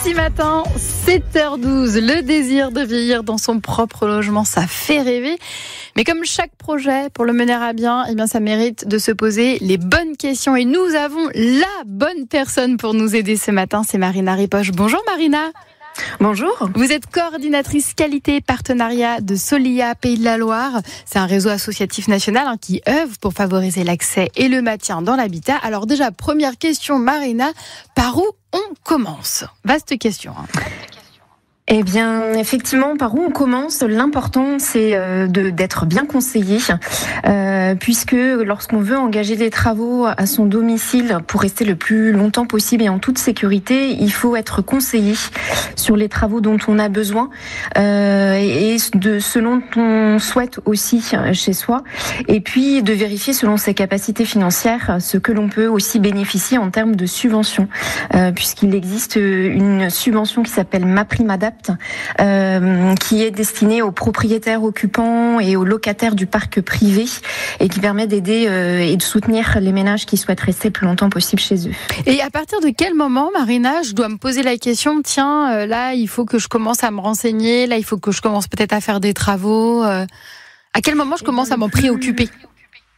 Lundi matin, 7h12, le désir de vieillir dans son propre logement, ça fait rêver. Mais comme chaque projet, pour le mener à bien, ça mérite de se poser les bonnes questions. Et nous avons la bonne personne pour nous aider ce matin, c'est Marina Ripoche. Bonjour Marina. Bonjour. Vous êtes coordinatrice qualité partenariat de Solia Pays de la Loire. C'est un réseau associatif national qui œuvre pour favoriser l'accès et le maintien dans l'habitat. Alors déjà, première question Marina, par où on commence ? Vaste question. Eh bien, effectivement, par où on commence ? L'important, c'est d'être bien conseillé, puisque lorsqu'on veut engager des travaux à son domicile pour rester le plus longtemps possible et en toute sécurité, il faut être conseillé sur les travaux dont on a besoin et de selon on souhaite aussi chez soi, et puis de vérifier selon ses capacités financières ce que l'on peut aussi bénéficier en termes de subventions, puisqu'il existe une subvention qui s'appelle MaPrimeAdapt, qui est destinée aux propriétaires occupants et aux locataires du parc privé et qui permet d'aider et de soutenir les ménages qui souhaitent rester le plus longtemps possible chez eux. Et à partir de quel moment, Marina, je dois me poser la question, tiens, là, il faut que je commence à me renseigner, là, il faut que je commence peut-être à faire des travaux. À quel moment je commence à m'en préoccuper ?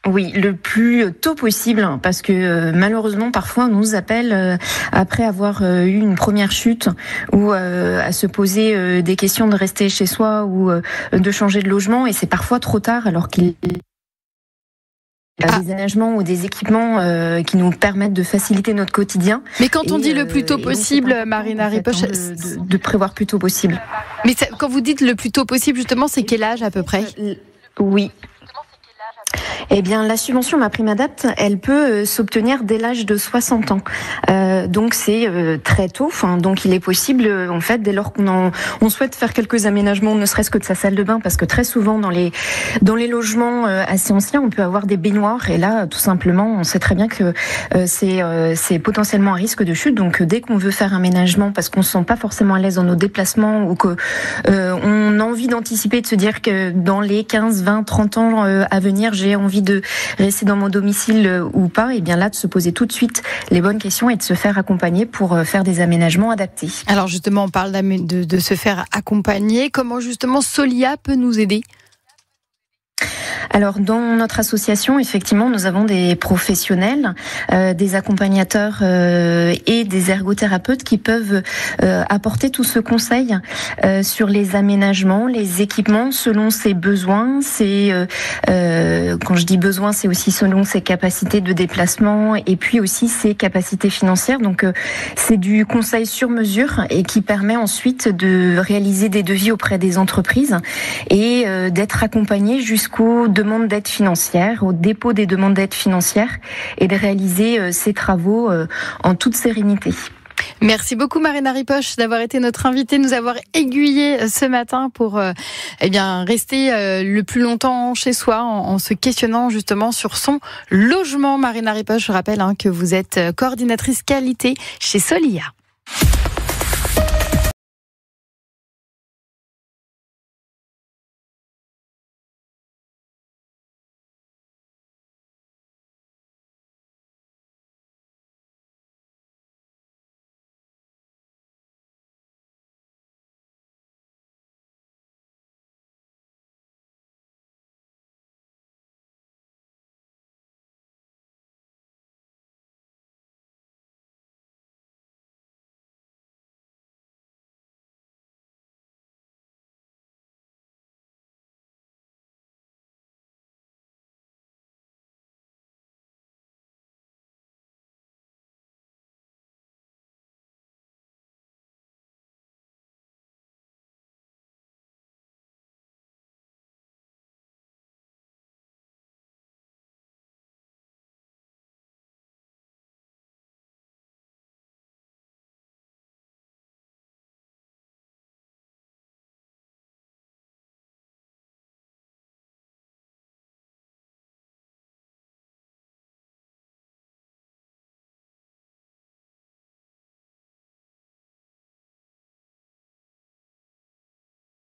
Oui, le plus tôt possible, parce que malheureusement, parfois, on nous appelle après avoir eu une première chute ou à se poser des questions de rester chez soi ou de changer de logement, et c'est parfois trop tard, alors qu'il y a des aménagements ou des équipements qui nous permettent de faciliter notre quotidien. Mais quand on dit le plus tôt possible, Marina Ripoche, de prévoir plus tôt possible. Mais quand vous dites le plus tôt possible, justement, c'est quel âge à peu près ? Oui. Eh bien, la subvention MaPrimeAdapt, elle peut s'obtenir dès l'âge de 60 ans. Donc c'est très tôt. Donc il est possible, en fait, dès lors qu'on souhaite faire quelques aménagements, ne serait-ce que de sa salle de bain, parce que très souvent dans les logements assez anciens, on peut avoir des baignoires, et là, tout simplement, on sait très bien que c'est potentiellement un risque de chute. Donc dès qu'on veut faire un aménagement, parce qu'on se sent pas forcément à l'aise dans nos déplacements, ou que on a envie d'anticiper, de se dire que dans les 15, 20, 30 ans à venir, j'ai envie de rester dans mon domicile ou pas, et bien là, de se poser tout de suite les bonnes questions et de se faire accompagner pour faire des aménagements adaptés. Alors justement, on parle de se faire accompagner. Comment justement Solia peut nous aider ? Alors, dans notre association, effectivement, nous avons des professionnels, des accompagnateurs et des ergothérapeutes qui peuvent apporter tout ce conseil sur les aménagements, les équipements selon ses besoins. Quand je dis besoins, c'est aussi selon ses capacités de déplacement et puis aussi ses capacités financières. Donc, c'est du conseil sur mesure et qui permet ensuite de réaliser des devis auprès des entreprises et d'être accompagné jusqu'aux demandes d'aide financière, au dépôt des demandes d'aide financière, et de réaliser ces travaux en toute sérénité. Merci beaucoup Marina Ripoche d'avoir été notre invitée, nous avoir aiguillé ce matin pour rester le plus longtemps chez soi en se questionnant justement sur son logement. Marina Ripoche, je rappelle que vous êtes coordinatrice qualité chez Solia.